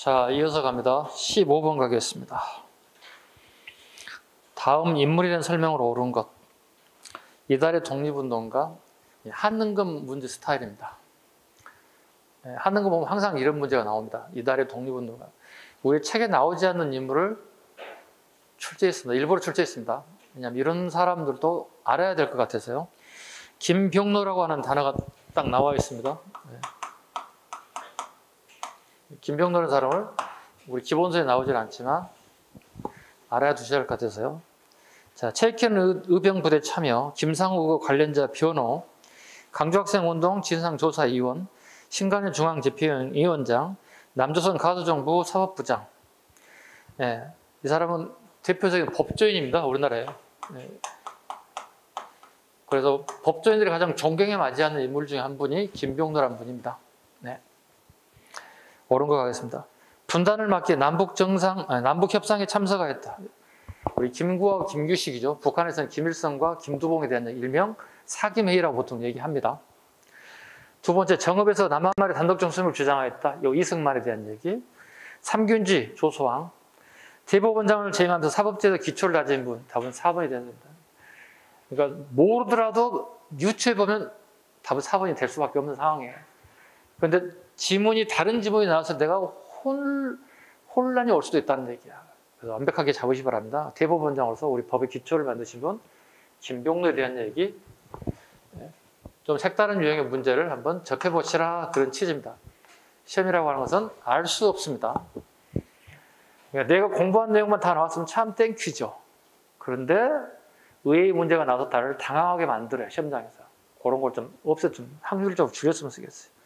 자, 이어서 갑니다. 15번 가겠습니다. 다음 인물에 대한 설명으로 옳은 것. 이달의 독립운동가 한능금 문제 스타일입니다. 한능금 보면 항상 이런 문제가 나옵니다. 이달의 독립운동가. 우리 책에 나오지 않는 인물을 출제했습니다. 일부러 출제했습니다. 왜냐하면 이런 사람들도 알아야 될 것 같아서요. 김병로라고 하는 단어가 딱 나와 있습니다. 김병로라는 사람을 우리 기본서에 나오질 않지만 알아야 두셔야 할 것 같아서요. 자, 체육회는 의병부대 참여, 김상우 의혹 관련자 변호, 강조학생운동 진상조사위원, 신간의 중앙집회위원장, 남조선 가수정부 사법부장. 이 사람은 대표적인 법조인입니다. 우리나라에. 그래서 법조인들이 가장 존경에 맞이하는 인물 중에 한 분이 김병로라는 분입니다. 옳은 거 가겠습니다. 분단을 막기 남북 협상에 참석하였다. 우리 김구하고 김규식이죠. 북한에서는 김일성과 김두봉에 대한 얘기, 일명 사김회의라고 보통 얘기합니다. 두 번째, 정읍에서 남한말의 단독 정수임을 주장하였다. 요 이승만에 대한 얘기. 삼균지 조소왕. 대법원장을 재임하면서 사법제도 기초를 다진 분. 답은 4번이 되어야 됩니다. 그러니까 모르더라도 유추해보면 답은 4번이 될 수밖에 없는 상황이에요. 그런데 다른 지문이 나와서 내가 혼란이 올 수도 있다는 얘기야. 그래서 완벽하게 잡으시 바랍니다. 대법원장으로서 우리 법의 기초를 만드신 분, 김병로에 대한 얘기, 좀 색다른 유형의 문제를 한번 접해보시라, 그런 취지입니다. 시험이라고 하는 것은 알 수 없습니다. 그러니까 내가 공부한 내용만 다 나왔으면 참 땡큐죠. 그런데 의외의 문제가 나와서 나를 당황하게 만들어요, 시험장에서. 그런 걸 좀 좀 확률을 좀 줄였으면 쓰겠어요.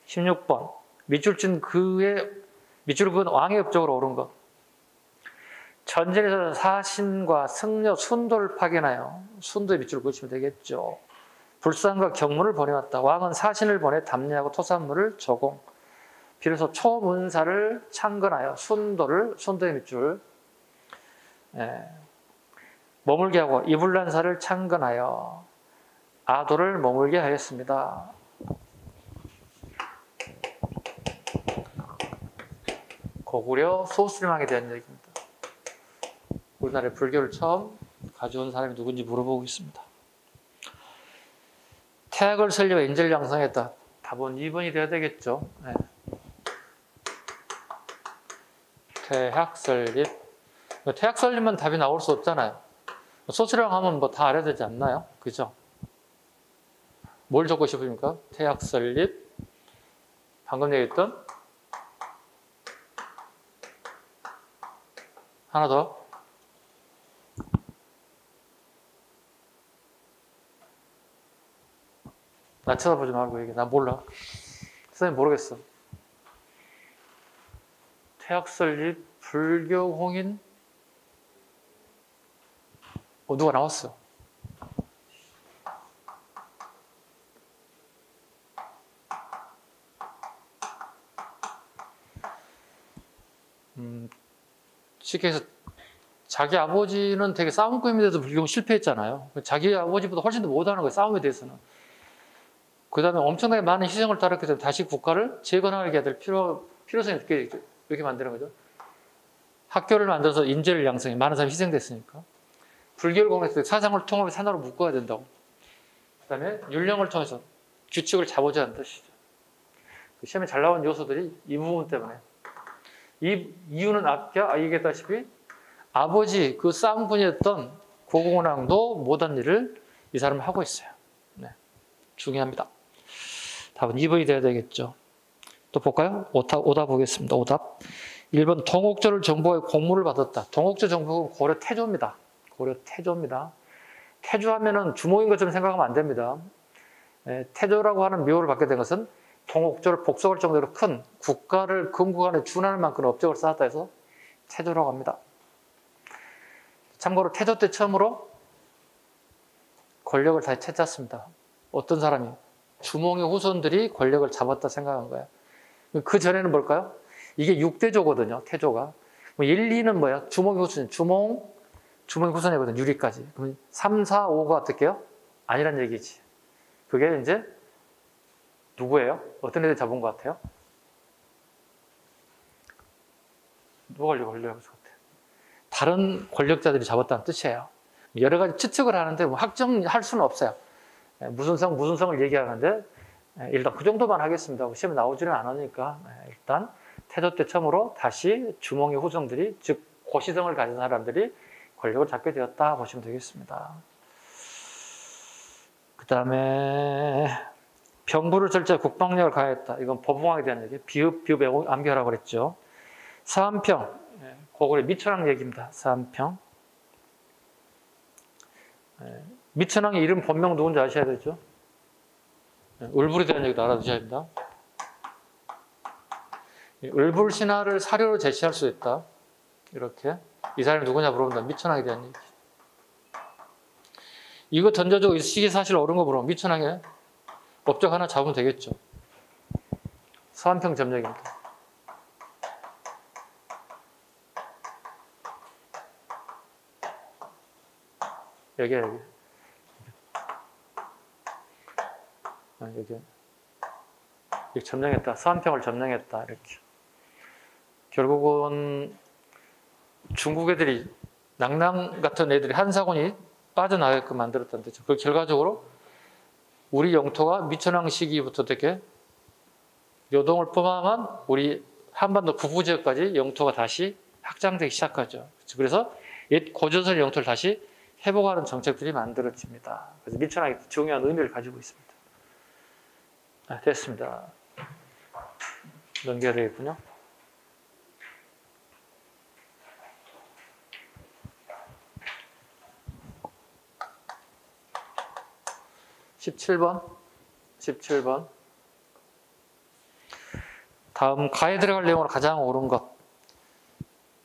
16번, 밑줄 그은 왕의 업적으로 옳은 것. 전쟁에서 사신과 승려 순도를 파견하여, 순도에 밑줄을 그으시면 되겠죠. 불상과 경문을 보내왔다. 왕은 사신을 보내 담례하고 토산물을 조공. 비로소 초문사를 창건하여 순도의 밑줄 머물게 하고 이불란사를 창건하여 아도를 머물게 하였습니다. 고구려 소수림왕에 대한 얘기입니다. 우리나라에 불교를 처음 가져온 사람이 누군지 물어보고 있습니다. 태학을 설립해 인재를 양성했다. 답은 2번이 되어야 되겠죠. 태학 설립. 태학 설립만 답이 나올 수 없잖아요. 소수령 하면 뭐 다 알아야 되지 않나요? 그죠? 뭘 적고 싶으십니까? 태학 설립. 방금 얘기했던 하나 더. 나 쳐다보지 말고 얘기해. 나 몰라. 선생님 모르겠어. 태학 설립, 불교 홍인. 누가 나왔어? 쉽게 해서 자기 아버지는 되게 싸움꾼인데도 불구하고 실패했잖아요. 자기 아버지보다 훨씬 더 못하는 거예요, 싸움에 대해서는. 그 다음에 엄청나게 많은 희생을 따랐기 때문에 다시 국가를 재건하게 될 필요성이 이렇게 만드는 거죠. 학교를 만들어서 인재를 양성해. 많은 사람이 희생됐으니까. 불교를 공부했을 때 사상을 통합해서 하나로 묶어야 된다고. 그 다음에 율령을 통해서 규칙을 잡아주자는 뜻이죠. 시험에 잘 나온 요소들이 이 부분 때문에. 이 이유는 아까 얘기했다시피 아버지 그 싸움꾼이었던 고공왕도 못한 일을 이 사람은 하고 있어요. 중요합니다. 답은 2번이 돼야 되겠죠. 또 볼까요? 오답 보겠습니다. 오답. 1번 동옥조를 정보에 공무를 받았다. 동옥조 정보는 고려 태조입니다. 고려 태조입니다. 태조하면은 주몽인 것처럼 생각하면 안 됩니다. 태조라고 하는 묘를 받게 된 것은 동옥조를 복속할 정도로 큰 국가를 건국안에 준하는 만큼 업적을 쌓았다 해서 태조라고 합니다. 참고로 태조 때 처음으로 권력을 다시 되찾습니다. 어떤 사람이? 주몽의 후손들이 권력을 잡았다 생각한 거예요. 그 전에는 뭘까요? 이게 6대조거든요, 태조가. 1, 2는 뭐야? 주몽의 후손, 주몽의 후손이거든, 유리까지. 그럼 3, 4, 5가 어떻게요? 아니란 얘기지. 그게 이제 누구예요? 어떤 애들 잡은 것 같아요? 누가 권력을 잡았을 것 같아요? 다른 권력자들이 잡았다는 뜻이에요. 여러 가지 추측을 하는데 뭐 확정할 수는 없어요. 무슨 성을 얘기하는데 일단 그 정도만 하겠습니다. 시험에 나오지는 않으니까 일단 태조 때 처음으로 다시 주몽의 후손들이, 즉 고시성을 가진 사람들이 권력을 잡게 되었다 보시면 되겠습니다. 그 다음에 병부를 절제 국방력을 가했다. 이건 법봉왕에 대한 얘기. 비읍 암비하라고 그랬죠. 사한평, 고구려 미천왕 얘기입니다. 사한평. 미천왕의 이름 본명 누군지 아셔야 되죠. 을불에 대한 얘기도 알아두셔야 됩니다. 을불 신화를 사료로 제시할 수 있다. 이렇게. 이 사람이 누구냐 물어본다. 미천왕에 대한 얘기. 이거 던져주고 시기 사실 옳은 거 물어보면 미천왕에 업적 하나 잡으면 되겠죠. 사한평 점령입니다. 여기. 여기 점령했다. 사한평을 점령했다. 이렇게. 결국은 중국 애들이, 낭랑 같은 애들이 한사군이 빠져나가게끔 만들었다는 뜻이죠. 그 결과적으로 우리 영토가 미천왕 시기부터 되게 요동을 포함한 우리 한반도 북부 지역까지 영토가 다시 확장되기 시작하죠. 그래서 옛 고조선 영토를 다시 회복하는 정책들이 만들어집니다. 그래서 미천왕이 중요한 의미를 가지고 있습니다. 됐습니다. 넘겨야 되겠군요. 17번. 다음 가에 들어갈 내용으로 가장 옳은 것.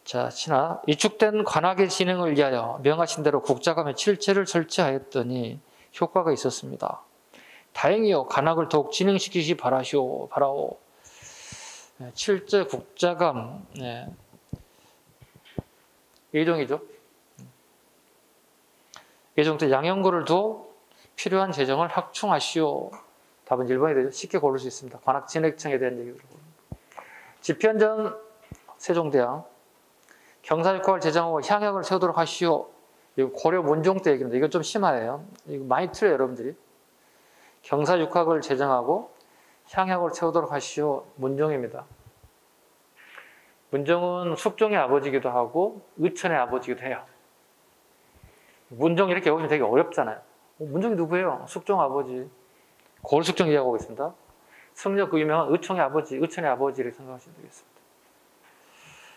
자, 신하. 이축된 관악의 진행을 위하여 명하신 대로 국자감의 칠체를 설치하였더니 효과가 있었습니다. 다행히요. 관악을 더욱 진행시키시 바라오. 칠제 국자감. 예종이죠. 예종 때 양형고를 두어 필요한 재정을 확충하시오. 답은 1번이 되죠. 쉽게 고를 수 있습니다. 관악진액청에 대한 얘기를. 집현전 세종대왕. 경사육학을 제정하고 향약을 세우도록 하시오. 이거 고려 문종 때 얘기입니다. 이거 좀 심하네요. 이거 많이 틀려요, 여러분들이. 경사육학을 제정하고 향약을 세우도록 하시오. 문종입니다. 문종은 숙종의 아버지이기도 하고 의천의 아버지이기도 해요. 문종 이렇게 보시면 되게 어렵잖아요. 문종이 누구예요? 숙종 아버지. 고을숙종 이야기하고 있습니다. 성녀 그 유명한 의천의 아버지 이렇게 생각하시면 되겠습니다.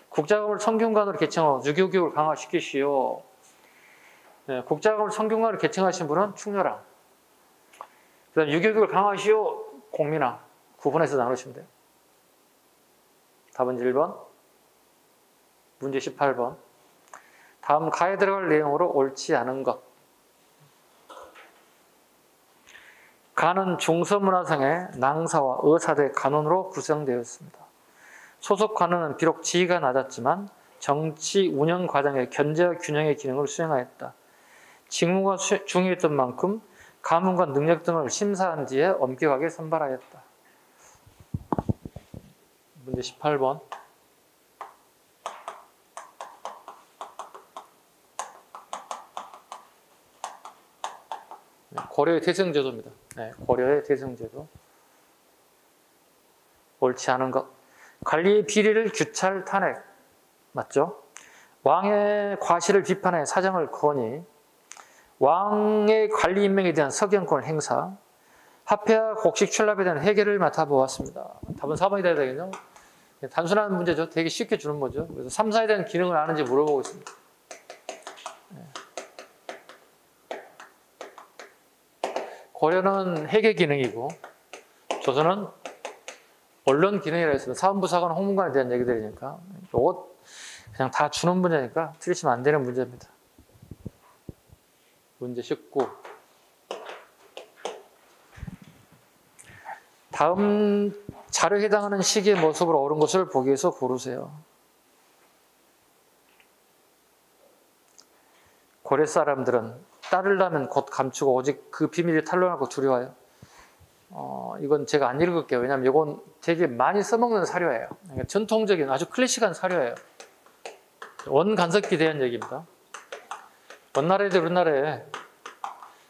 국자금을 성균관으로 개칭하고 유교교육을 강화시키시오. 국자금을 성균관으로 개칭하신 분은 충렬왕. 그 다음 유교교육을 강화하시오. 공민왕. 구분해서 나누시면 돼요. 답은 1번. 문제 18번. 다음 가에 들어갈 내용으로 옳지 않은 것. 가는 중서문화성의 낭사와 의사대 간원으로 구성되었습니다. 소속 관원은 비록 지위가 낮았지만 정치 운영 과정의 견제와 균형의 기능을 수행하였다. 직무가 중요했던 만큼 가문과 능력 등을 심사한 뒤에 엄격하게 선발하였다. 문제 18번. 고려의 대승제도입니다. 고려의 대승제도. 옳지 않은 것. 관리의 비리를 규찰 탄핵. 맞죠? 왕의 과실을 비판해 사정을 거니 왕의 관리 임명에 대한 석연권 행사, 합회와 곡식 출납에 대한 해결을 맡아보았습니다. 답은 4번이 돼야 되겠죠? 단순한 문제죠. 되게 쉽게 주는 거죠. 그래서 3, 4에 대한 기능을 아는지 물어보고 있습니다. 고려는 회계 기능이고 조선은 언론 기능이라 했습니다. 사원부사관, 홍문관에 대한 얘기들이니까 이거 그냥 다 주는 문제니까 틀리시면 안 되는 문제입니다. 문제 19. 다음 자료에 해당하는 시기의 모습으로 옳은 것을 보기 위해서 고르세요. 고려 사람들은 딸을 낳으면 곧 감추고 오직 그 비밀이 탄로나고 두려워요. 이건 제가 안 읽을게요. 왜냐하면 이건 되게 많이 써먹는 사료예요. 그러니까 전통적인 아주 클래식한 사료예요. 원간섭기 대한 얘기입니다. 원나라에도 우리나라에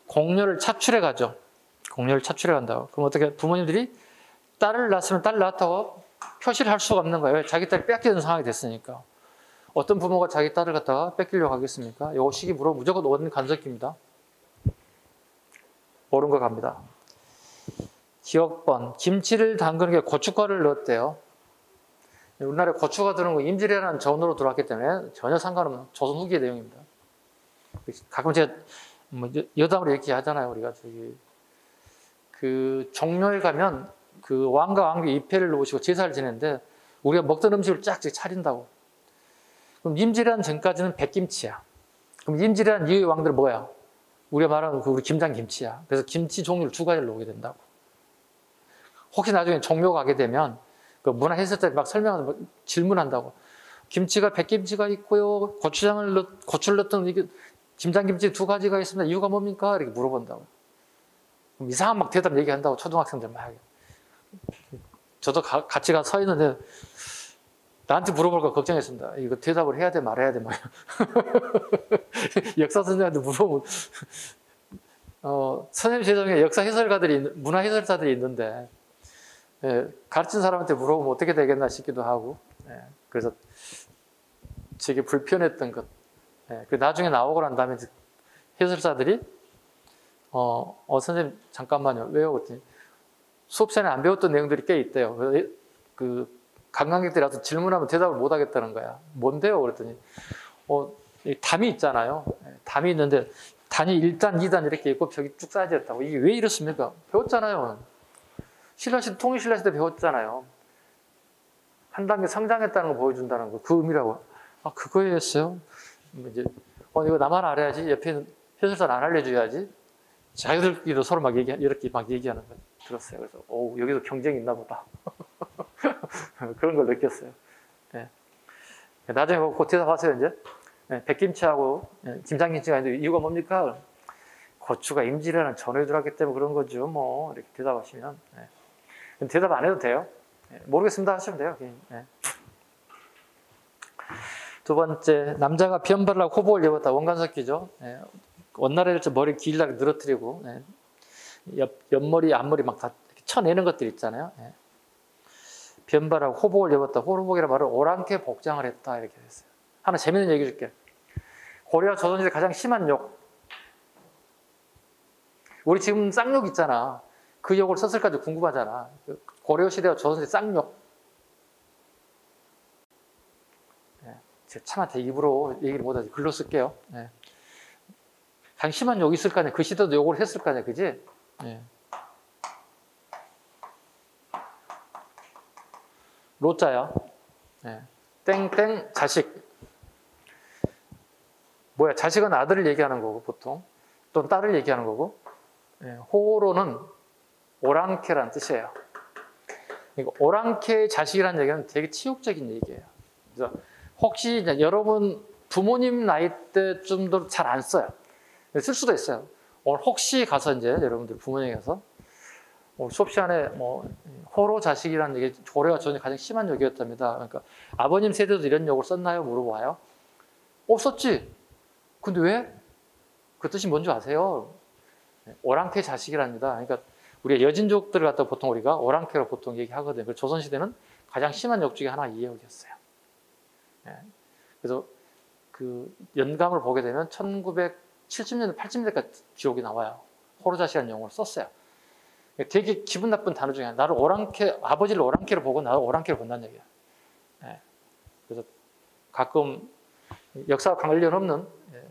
공녀를 차출해 가죠. 공녀를 차출해 간다고. 그럼 어떻게 부모님들이 딸을 낳았으면 딸 낳았다고 표시를 할 수가 없는 거예요. 자기 딸이 뺏기는 상황이 됐으니까. 어떤 부모가 자기 딸을 갖다가 뺏기려고 하겠습니까? 요 시기부로 무조건 원간섭기입니다. 옳은 거 갑니다. 기억번, 김치를 담그는 게 고춧가루를 넣었대요. 우리나라에 고추가 들어온 거 임질이라는 전으로 들어왔기 때문에 전혀 상관없는 조선 후기의 내용입니다. 가끔 제가 뭐 여담으로 얘기하잖아요. 우리가 저기 그 종묘에 가면 그 왕과 왕비 입회를 놓으시고 제사를 지내는데 우리가 먹던 음식을 쫙 차린다고. 그럼 임질이라는 전까지는 백김치야. 그럼 임질이라는 이후의 왕들은 뭐야? 우리가 말하는 그 우리 김장김치야. 그래서 김치 종류를 두 가지를 놓게 된다고. 혹시 나중에 종묘 가게 되면 그 문화해설자들이 막 설명하면서 질문한다고. 김치가 백김치가 있고요. 고추를 넣었던 이게 김장김치 두 가지가 있습니다. 이유가 뭡니까? 이렇게 물어본다고. 그럼 이상한 막 대답 얘기한다고 초등학생들 막. 저도 같이 가서 서 있는데 나한테 물어볼까 걱정했습니다. 이거 대답을 해야 돼 말해야 돼 막. 역사 선생님한테 물어보면 선생님 제자중에 역사 해설가들이 문화 해설자들이 있는데 가르친 사람한테 물어보면 어떻게 되겠나 싶기도 하고 그래서 되게 불편했던 것. 그 나중에 나오고 난 다음에 해설사들이 선생님 잠깐만요. 왜요? 그랬더니 수업 시간에 안 배웠던 내용들이 꽤 있대요. 그 관광객들이 와서 질문하면 대답을 못 하겠다는 거야. 뭔데요? 그랬더니 담이 있잖아요. 담이 있는데 단이 1단, 2단 이렇게 있고 벽이 쭉 쌓여져 있다고. 이게 왜 이렇습니까? 배웠잖아요. 신라시대 통일신라시대 배웠잖아요. 한 단계 성장했다는 거 보여준다는 거. 그 의미라고. 아, 그거였어요? 이제 이거 나만 알아야지. 옆에 있는 해설사는 안 알려줘야지. 자기들끼리도 서로 막 이렇게 막 얘기하는 거 들었어요. 그래서 여기도 경쟁이 있나 보다. 그런 걸 느꼈어요. 네. 나중에 그 대답 하세요. 이제 백김치하고 김장김치가 있는데 이유가 뭡니까? 고추가 임질이라는 전후에 들어왔기 때문에 그런 거죠. 뭐 이렇게 대답하시면 대답 안 해도 돼요. 모르겠습니다 하시면 돼요. 네. 두 번째, 남자가 변발을 하고 호복을 입었다. 원간섭기죠. 원나라를 머리 길게 늘어뜨리고 옆머리, 앞머리 막 다 쳐내는 것들 있잖아요. 변발하고 호복을 입었다. 호복이라 말을 오랑캐 복장을 했다. 이렇게 됐어요. 하나 재밌는 얘기 줄게. 고려와 조선시대 가장 심한 욕. 우리 지금 쌍욕 있잖아. 그 욕을 썼을까지 궁금하잖아. 고려시대와 조선시대 쌍욕. 제가 참한테 입으로 얘기를 못하지. 글로 쓸게요. 가장 심한 욕이 있을 거 아니야. 그 시대도 욕을 했을 거 아니야. 그지? 로자야. 땡땡 자식. 뭐야? 자식은 아들을 얘기하는 거고 보통. 또는 딸을 얘기하는 거고. 호로는 오랑캐라는 뜻이에요. 오랑캐의 자식이라는 얘기는 되게 치욕적인 얘기예요. 그래서 혹시 여러분 부모님 나이 때쯤도 잘 안 써요. 쓸 수도 있어요. 오늘 혹시 가서 이제 여러분들 부모님에 가서 수업 시간에 호로 자식이라는 얘기, 고려와 조선이 가장 심한 욕이었답니다. 그러니까 아버님 세대도 이런 욕을 썼나요? 물어봐요. 썼지. 근데 왜? 그 뜻이 뭔지 아세요? 오랑캐 자식이랍니다. 그러니까 우리가 여진족들을 갖다 보통 우리가 오랑캐로 보통 얘기하거든요. 그래서 조선시대는 가장 심한 욕 중에 하나가 이 욕이었어요. 그래서 그 연감을 보게 되면 1970년대, 80년대까지 기록이 나와요. 호로자식이라는 용어를 썼어요. 되게 기분 나쁜 단어 중에 하나. 나를 아버지를 오랑캐로 보고 나를 오랑캐로 본다는 얘기야. 그래서 가끔 역사와 관련 없는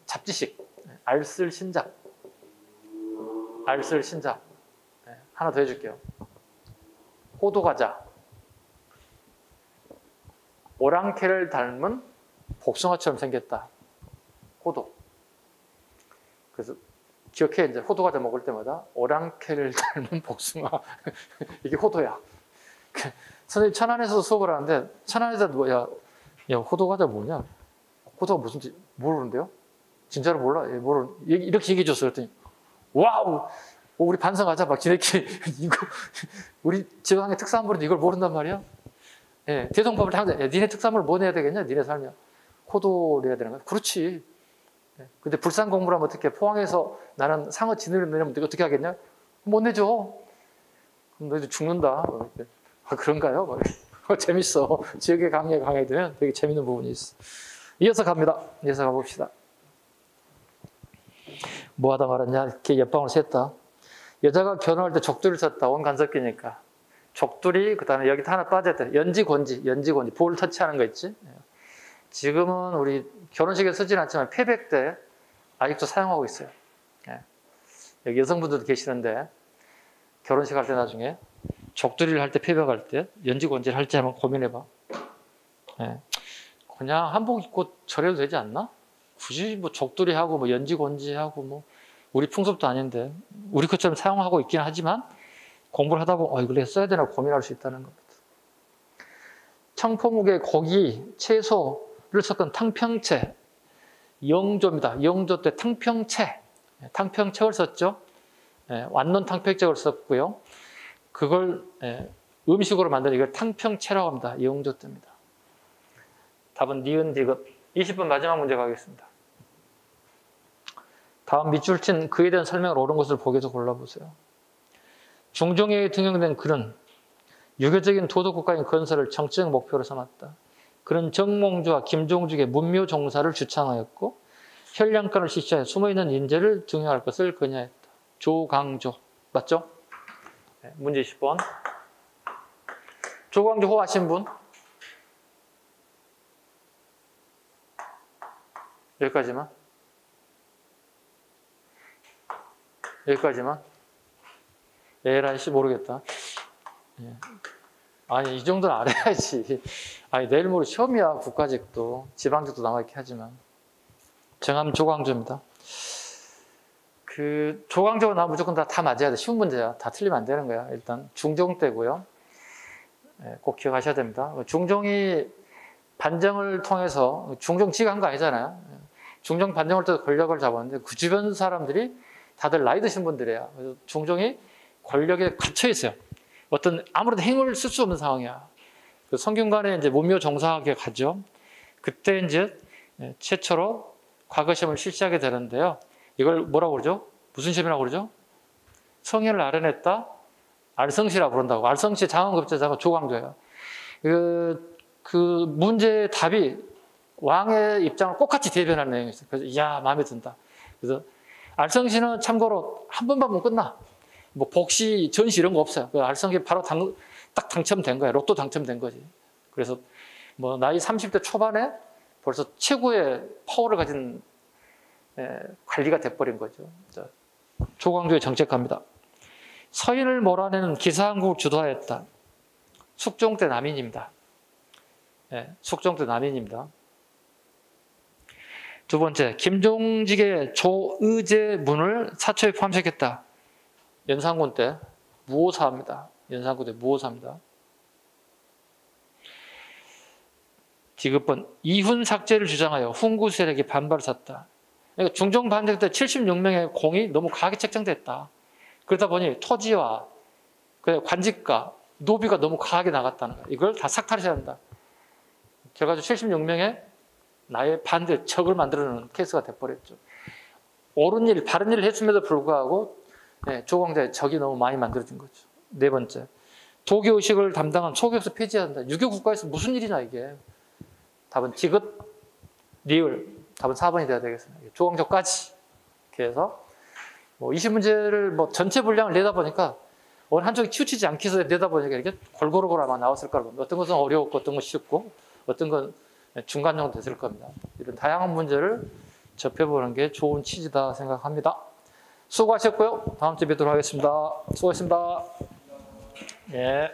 잡지식, 알쓸신작. 하나 더 해줄게요. 호두과자. 오랑캐를 닮은 복숭아처럼 생겼다. 호두. 그래서 기억해. 이제 호두과자 먹을 때마다 오랑캐를 닮은 복숭아. 이게 호두야. 선생님 천안에서 수업을 하는데 천안에서 뭐야? 야, 호두과자 뭐냐? 호두가 무슨지 모르는데요? 진짜로 몰라? 이렇게 얘기해 줬어요. 그랬더니 와우! 우리 반성하자. 막 지네끼리 이거 우리 지방의 특산물인데 이걸 모른단 말이야? 대성법을 항상 니네 특산물 뭐 내야 되겠냐? 니네 살면 포도를 해야 되는 거야? 그렇지. 근데 불산 공부를 하면 어떻게 포항에서 나는 상어 진을 내려면 어떻게 하겠냐? 못 내줘. 그럼 너희들 죽는다. 아, 그런가요? 재밌어. 지역의 강의가 되면 되게 재밌는 부분이 있어. 이어서 갑니다. 이어서 가봅시다. 뭐 하다 말았냐? 이렇게 옆방울 셌다. 여자가 결혼할 때 족두리를 썼다. 온 간섭기니까. 족두리, 그 다음에 여기 하나 빠졌다. 연지곤지, 볼을 터치하는 거 있지? 지금은 우리 결혼식에 쓰진 않지만 패백 때 아직도 사용하고 있어요. 여기 여성분들도 계시는데 결혼식 할 때 나중에 족두리를 할 때 패백할 때 연지곤지를 할지 한번 고민해봐. 그냥 한복 입고 절해도 되지 않나? 굳이 뭐 족두리하고 뭐 연지곤지하고 뭐 우리 풍습도 아닌데 우리 것처럼 사용하고 있긴 하지만 공부를 하다 보면 이걸 써야 되나 고민할 수 있다는 겁니다. 청포묵에 고기, 채소를 섞은 탕평채, 영조입니다. 영조 때 탕평채를 썼죠. 완론 탕평채를 썼고요. 그걸 음식으로 만든 이걸 탕평채라고 합니다. 영조 때입니다. 답은 니은 디귿. 20번 마지막 문제 가겠습니다. 다음 밑줄 친 그에 대한 설명을 옳은 것을 보기에서 골라보세요. 중종에 등용된 글은 유교적인 도덕국가인 건설을 정치적 목표로 삼았다. 그는 정몽주와 김종직의 문묘 종사를 주창하였고 혈량간을 실시하여 숨어있는 인재를 등용할 것을 권유했다. 조광조. 맞죠? 문제 20번. 조광조 호 아신 분? 여기까지만? 에라이 씨 모르겠다. 아니 이 정도는 알아야지. 아니 내일 모레 시험이야. 국가직도 지방직도 남아있긴 하지만. 정함 조광조입니다. 그 조광조가 나오면 무조건 다 맞아야 돼. 쉬운 문제야. 다 틀리면 안 되는 거야. 일단 중종 때고요. 꼭 기억하셔야 됩니다. 중종이 반정을 통해서 중종지가 한 거 아니잖아요. 중종 반정을 통해서 권력을 잡았는데 그 주변 사람들이 다들 나이 드신 분들이에요. 그래서 중종이 권력에 갇혀 있어요. 어떤 아무래도 행을 쓸 수 없는 상황이야. 그 성균관에 이제 문묘 종사하게 가죠. 그때 이제 최초로 과거 시험을 실시하게 되는데요. 이걸 뭐라고 그러죠? 무슨 시험이라고 그러죠? 성현을 알아냈다. 알성시라고 부른다고. 알성시 장원급제자가 조광조예요. 그 문제의 답이 왕의 입장을 똑같이 대변하는 내용이 있어요. 그래서 이야 마음에 든다. 그래서 알성시는 참고로 한 번만 보면 끝나. 뭐 복시, 전시 이런 거 없어요. 알성시 바로 딱 당첨된 거예요. 로또 당첨된 거지. 그래서 뭐 나이 30대 초반에 벌써 최고의 파워를 가진 관리가 돼버린 거죠. 조광조의 정책가입니다. 서인을 몰아내는 기사항국을 주도하였다. 숙종 때 남인입니다. 숙종 때 남인입니다. 두 번째, 김종직의 조의제문을 사초에 포함시켰다. 연산군 때 무오사입니다. 연산군 때 무오사입니다. 디귿번, 이훈 삭제를 주장하여 훈구 세력이 반발을 샀다. 그러니까 중종 반정 때 76명의 공이 너무 과하게 책정됐다. 그러다 보니 토지와 관직과 노비가 너무 과하게 나갔다는 거야. 이걸 다 삭탈해야 한다. 결과적으로 76명의 나의 반대, 적을 만들어내는 케이스가 돼버렸죠. 옳은 일, 바른 일을 했음에도 불구하고 조광조의 적이 너무 많이 만들어진 거죠. 네 번째, 도교의식을 담당한 소교육서 폐지해야 한다. 유교 국가에서 무슨 일이냐 이게. 답은 디귿, 리을. 답은 4번이 돼야 되겠습니다. 조광조까지. 이렇게 해서 뭐 20문제를 뭐 전체 분량을 내다 보니까 어느 한쪽이 치우치지 않기 위해서 내다 보니까 이렇게 골고루 아마 나왔을 거라고 봅니다. 어떤 것은 어려웠고 어떤 건 쉽고 어떤 건 중간 정도 됐을 겁니다. 이런 다양한 문제를 접해보는 게 좋은 취지다 생각합니다. 수고하셨고요. 다음 주에 뵙도록 하겠습니다. 수고하셨습니다. 예.